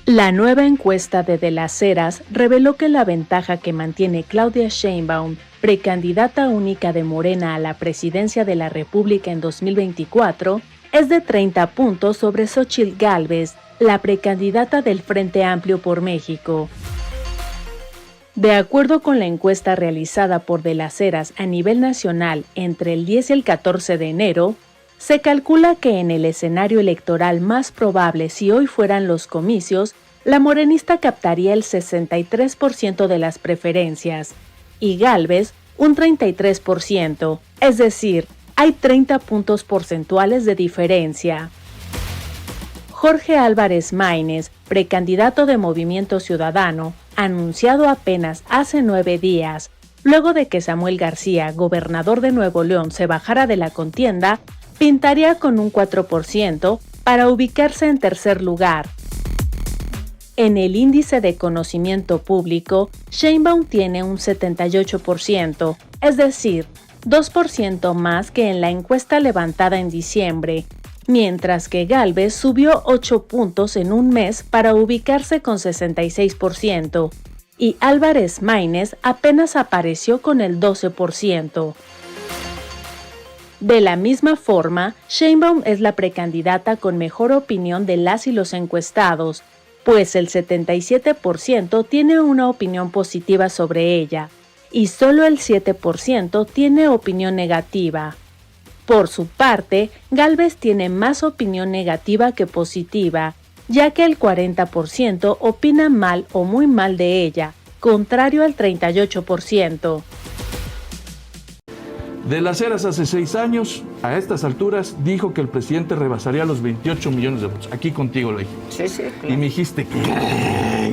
La nueva encuesta de las Heras reveló que la ventaja que mantiene Claudia Sheinbaum, precandidata única de Morena a la presidencia de la República en 2024, es de 30 puntos sobre Xóchitl Gálvez, la precandidata del Frente Amplio por México. De acuerdo con la encuesta realizada por De las Heras a nivel nacional entre el 10 y el 14 de enero, se calcula que en el escenario electoral más probable si hoy fueran los comicios, la morenista captaría el 63% de las preferencias y Gálvez un 33%, es decir, hay 30 puntos porcentuales de diferencia. Jorge Álvarez Maínez, precandidato de Movimiento Ciudadano, anunciado apenas hace 9 días, luego de que Samuel García, gobernador de Nuevo León, se bajara de la contienda, pintaría con un 4% para ubicarse en tercer lugar. En el índice de conocimiento público, Sheinbaum tiene un 78%, es decir, 2% más que en la encuesta levantada en diciembre, mientras que Gálvez subió 8 puntos en un mes para ubicarse con 66%, y Álvarez Maínez apenas apareció con el 12%. De la misma forma, Sheinbaum es la precandidata con mejor opinión de las y los encuestados, pues el 77% tiene una opinión positiva sobre ella, y solo el 7% tiene opinión negativa. Por su parte, Gálvez tiene más opinión negativa que positiva, ya que el 40% opina mal o muy mal de ella, contrario al 38%. De las Heras hace 6 años, a estas alturas, dijo que el presidente rebasaría los 28 millones de votos. Aquí contigo lo dije. Sí, sí, claro. Y me dijiste que,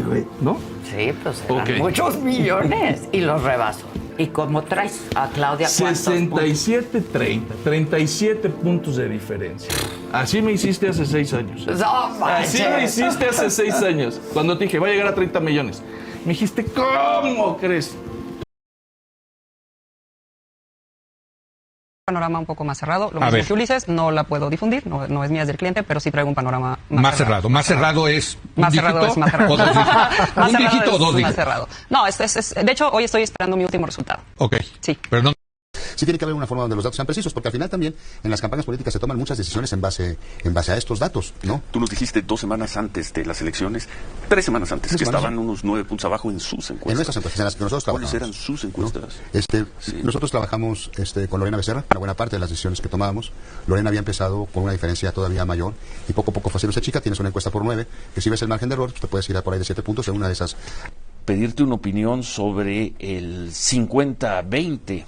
güey, ¿no? Sí, pues eran muchos millones y los rebasó. ¿Y cómo traes a Claudia? 67-30, 37 puntos de diferencia. Así me hiciste hace 6 años. No, así me hiciste hace 6 años. Cuando te dije, va a llegar a 30 millones. Me dijiste, ¿cómo crees? Panorama un poco más cerrado, lo mismo que Ulises, no la puedo difundir, no es mía, es del cliente, pero sí traigo un panorama más cerrado. Más cerrado es un más dígito, cerrado es más cerrado. ¿Un dígito o dos dígitos? Más cerrado. No, de hecho, hoy estoy esperando mi último resultado. Ok. Sí. Perdón. Sí tiene que haber una forma donde los datos sean precisos, porque al final también en las campañas políticas se toman muchas decisiones en base a estos datos, ¿no? Tú nos dijiste 2 semanas antes de las elecciones, 3 semanas antes, que estaban unos 9 puntos abajo en sus encuestas. En nuestras encuestas, en las que nosotros trabajamos. ¿Cuáles eran sus encuestas? ¿No? Sí. Nosotros trabajamos con Lorena Becerra, una buena parte de las decisiones que tomábamos. Lorena había empezado con una diferencia todavía mayor, y poco a poco fue haciendo esa chica. Tienes una encuesta por 9, que si ves el margen de error, pues te puedes ir a por ahí de 7 puntos en una de esas. Pedirte una opinión sobre el 50-20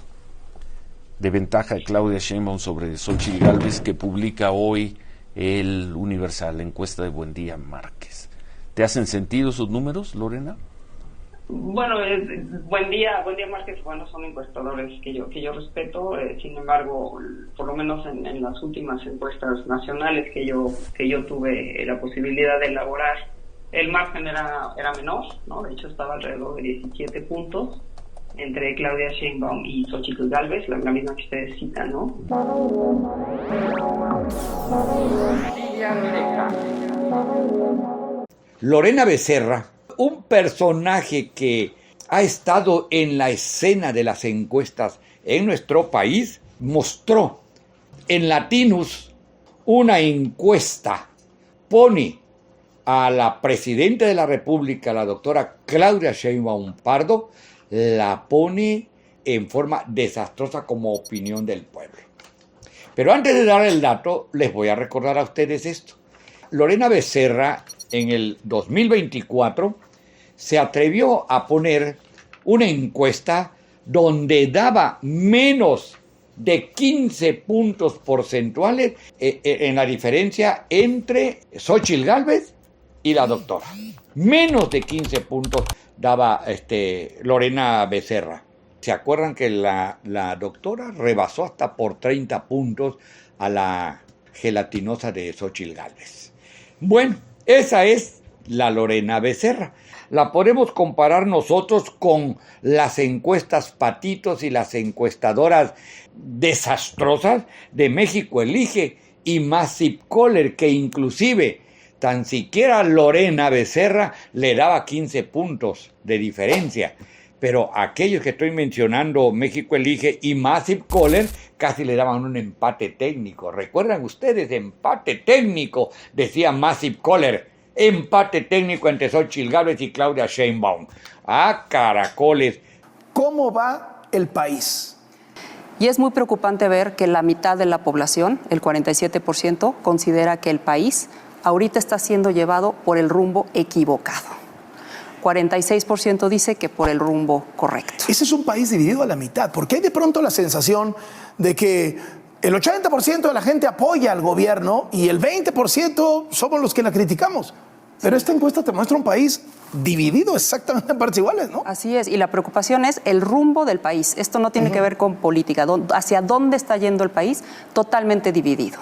de ventaja de Claudia Sheinbaum sobre Xóchitl Gálvez, que publica hoy el Universal, la encuesta de Buendía Márquez. ¿Te hacen sentido esos números, Lorena? Bueno, Buendía Márquez, bueno, son encuestadores que yo respeto. Sin embargo, por lo menos en las últimas encuestas nacionales que yo tuve la posibilidad de elaborar, el margen era menor, ¿no? De hecho, estaba alrededor de 17 puntos entre Claudia Sheinbaum y Xóchitl Gálvez, la misma que ustedes citan, ¿no? Lorena Becerra, un personaje que ha estado en la escena de las encuestas en nuestro país, mostró en Latinus una encuesta, pone a la presidenta de la República, la doctora Claudia Sheinbaum Pardo, la pone en forma desastrosa como opinión del pueblo. Pero antes de dar el dato, les voy a recordar a ustedes esto. Lorena Becerra, en el 2024, se atrevió a poner una encuesta donde daba menos de 15 puntos porcentuales en la diferencia entre Xóchitl Gálvez y la doctora. Menos de 15 puntos daba Lorena Becerra. ¿Se acuerdan que la doctora rebasó hasta por 30 puntos a la gelatinosa de Xóchitl Gálvez? Bueno, esa es la Lorena Becerra. La podemos comparar nosotros con las encuestas patitos y las encuestadoras desastrosas de México Elige y Massive Caller, que inclusive tan siquiera Lorena Becerra le daba 15 puntos de diferencia. Pero aquellos que estoy mencionando, México Elige y Massive Caller, casi le daban un empate técnico. ¿Recuerdan ustedes? Empate técnico, decía Massive Caller. Empate técnico entre Xóchitl Gálvez y Claudia Sheinbaum. ¡Ah, caracoles! ¿Cómo va el país? Y es muy preocupante ver que la mitad de la población, el 47%, considera que el país ahorita está siendo llevado por el rumbo equivocado. 46% dice que por el rumbo correcto. Ese es un país dividido a la mitad, porque hay de pronto la sensación de que el 80% de la gente apoya al gobierno y el 20% somos los que la criticamos. Pero esta encuesta te muestra un país dividido exactamente en partes iguales, ¿no? Así es, y la preocupación es el rumbo del país. Esto no tiene que ver con política. ¿Hacia dónde está yendo el país? Totalmente dividido.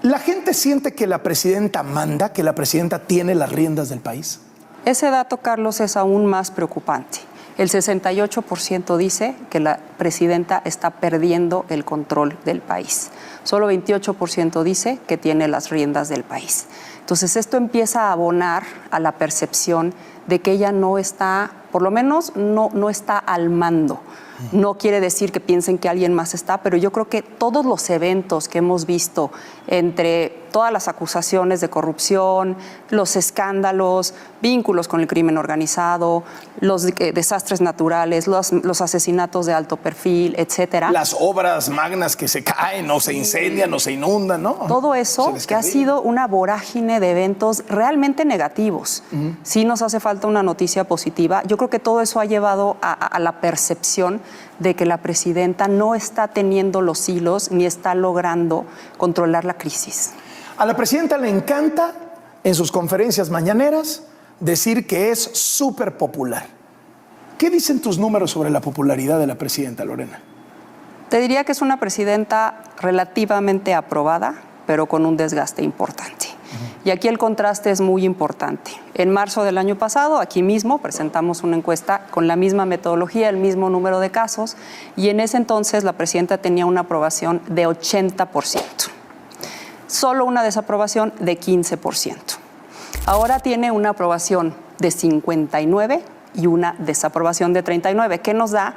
¿La gente siente que la presidenta manda, que la presidenta tiene las riendas del país? Ese dato, Carlos, es aún más preocupante. El 68% dice que la presidenta está perdiendo el control del país. Solo 28% dice que tiene las riendas del país. Entonces, esto empieza a abonar a la percepción de que ella no está, por lo menos no está al mando. No quiere decir que piensen que alguien más está, pero yo creo que todos los eventos que hemos visto, entre todas las acusaciones de corrupción, los escándalos, vínculos con el crimen organizado, los desastres naturales, los asesinatos de alto perfil, etcétera. Las obras magnas que se caen o se incendian o se inundan, ¿no? Todo eso que ha sido una vorágine de eventos realmente negativos. Sí nos hace falta una noticia positiva. Yo creo que todo eso ha llevado a la percepción de que la presidenta no está teniendo los hilos ni está logrando controlar la crisis. A la presidenta le encanta en sus conferencias mañaneras decir que es súper popular. ¿Qué dicen tus números sobre la popularidad de la presidenta, Lorena? Te diría que es una presidenta relativamente aprobada, pero con un desgaste importante. Y aquí el contraste es muy importante. En marzo del año pasado, aquí mismo, presentamos una encuesta con la misma metodología, el mismo número de casos, y en ese entonces la presidenta tenía una aprobación de 80%. Solo una desaprobación de 15%. Ahora tiene una aprobación de 59% y una desaprobación de 39%. ¿Qué nos da?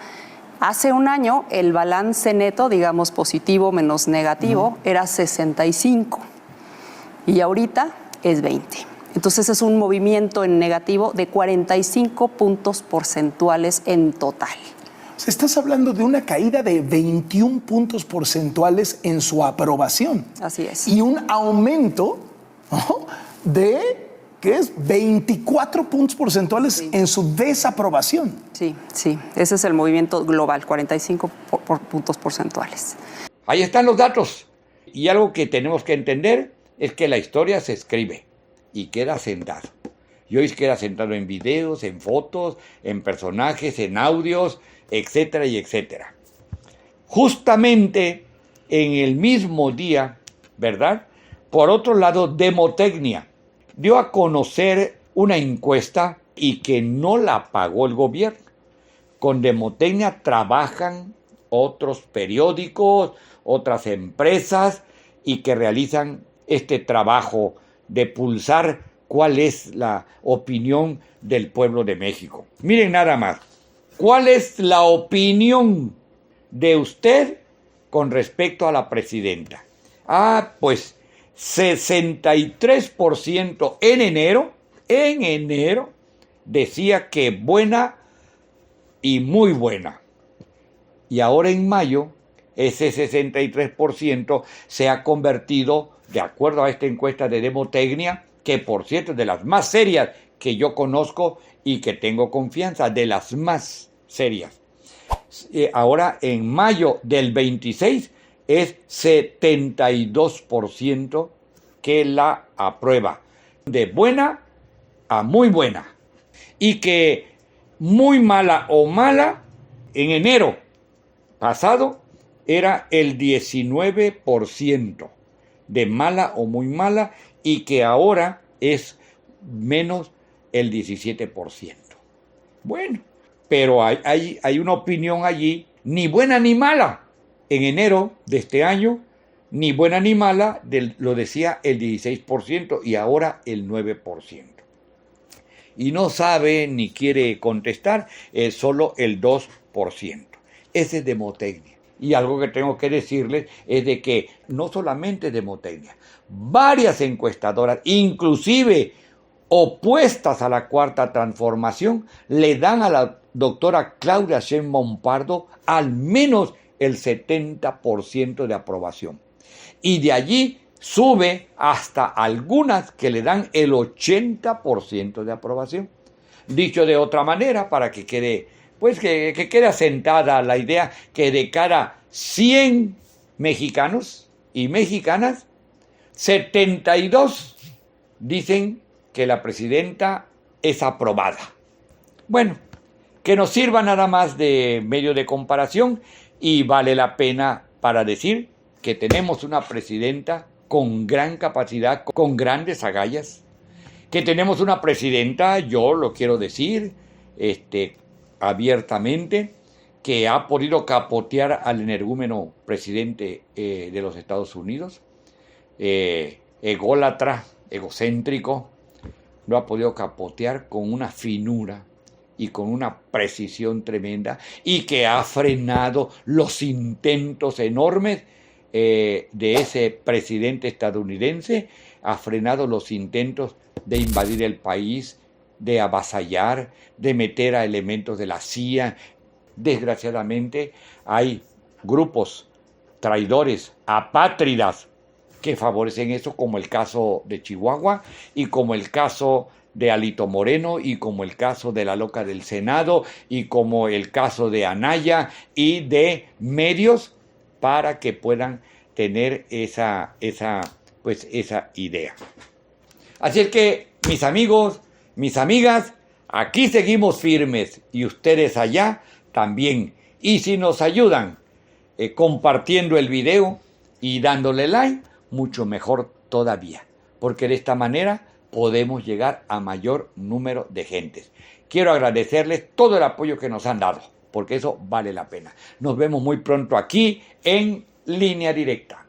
Hace un año el balance neto, digamos positivo menos negativo, era 65%. Y ahorita es 20%. Entonces es un movimiento en negativo de 45 puntos porcentuales en total. Estás hablando de una caída de 21 puntos porcentuales en su aprobación. Así es. Y un aumento, ¿no?, de, ¿qué es? 24 puntos porcentuales en su desaprobación. Sí, sí. Ese es el movimiento global, 45 puntos porcentuales. Ahí están los datos. Y algo que tenemos que entender es que la historia se escribe y queda sentado. Y hoy queda sentado en videos, en fotos, en personajes, en audios, etcétera y etcétera. Justamente en el mismo día, ¿verdad? Por otro lado, Demotecnia dio a conocer una encuesta y que no la pagó el gobierno. Con Demotecnia trabajan otros periódicos, otras empresas y que realizan este trabajo de pulsar cuál es la opinión del pueblo de México. Miren nada más, ¿cuál es la opinión de usted con respecto a la presidenta? Pues 63% en enero decía que buena y muy buena. Y ahora en mayo ese 63% se ha convertido, de acuerdo a esta encuesta de Demotecnia, que por cierto es de las más serias que yo conozco y que tengo confianza, de las más serias. Ahora en mayo del 26 es 72% que la aprueba, de buena a muy buena, y que muy mala o mala en enero pasado era el 19% de mala o muy mala, y que ahora es menos el 17%. Bueno, pero hay una opinión allí, ni buena ni mala. En enero de este año ni buena ni mala, lo decía el 16% y ahora el 9%. Y no sabe ni quiere contestar, es solo el 2%. Ese es demotecnia. Y algo que tengo que decirles es de que no solamente demotecnia, varias encuestadoras, inclusive opuestas a la Cuarta Transformación, le dan a la doctora Claudia Sheinbaum Pardo al menos el 70% de aprobación. Y de allí sube hasta algunas que le dan el 80% de aprobación. Dicho de otra manera, para que quede, pues que quede asentada la idea que de cada 100 mexicanos y mexicanas, 72 dicen que la presidenta es aprobada. Bueno, que nos sirva nada más de medio de comparación y vale la pena para decir que tenemos una presidenta con gran capacidad, con grandes agallas, que tenemos una presidenta, yo lo quiero decir abiertamente, que ha podido capotear al energúmeno presidente de los Estados Unidos, ególatra, egocéntrico, lo ha podido capotear con una finura y con una precisión tremenda, y que ha frenado los intentos enormes de ese presidente estadounidense, ha frenado los intentos de invadir el país, de avasallar, de meter a elementos de la CIA. Desgraciadamente hay grupos traidores, apátridas, que favorecen eso, como el caso de Chihuahua y como el caso de Alito Moreno y como el caso de la loca del Senado y como el caso de Anaya y de medios para que puedan tener esa idea. Así es que, mis amigos, mis amigas, aquí seguimos firmes y ustedes allá también. Y si nos ayudan compartiendo el video y dándole like, mucho mejor todavía, porque de esta manera podemos llegar a mayor número de gentes. Quiero agradecerles todo el apoyo que nos han dado, porque eso vale la pena. Nos vemos muy pronto aquí en Línea Directa.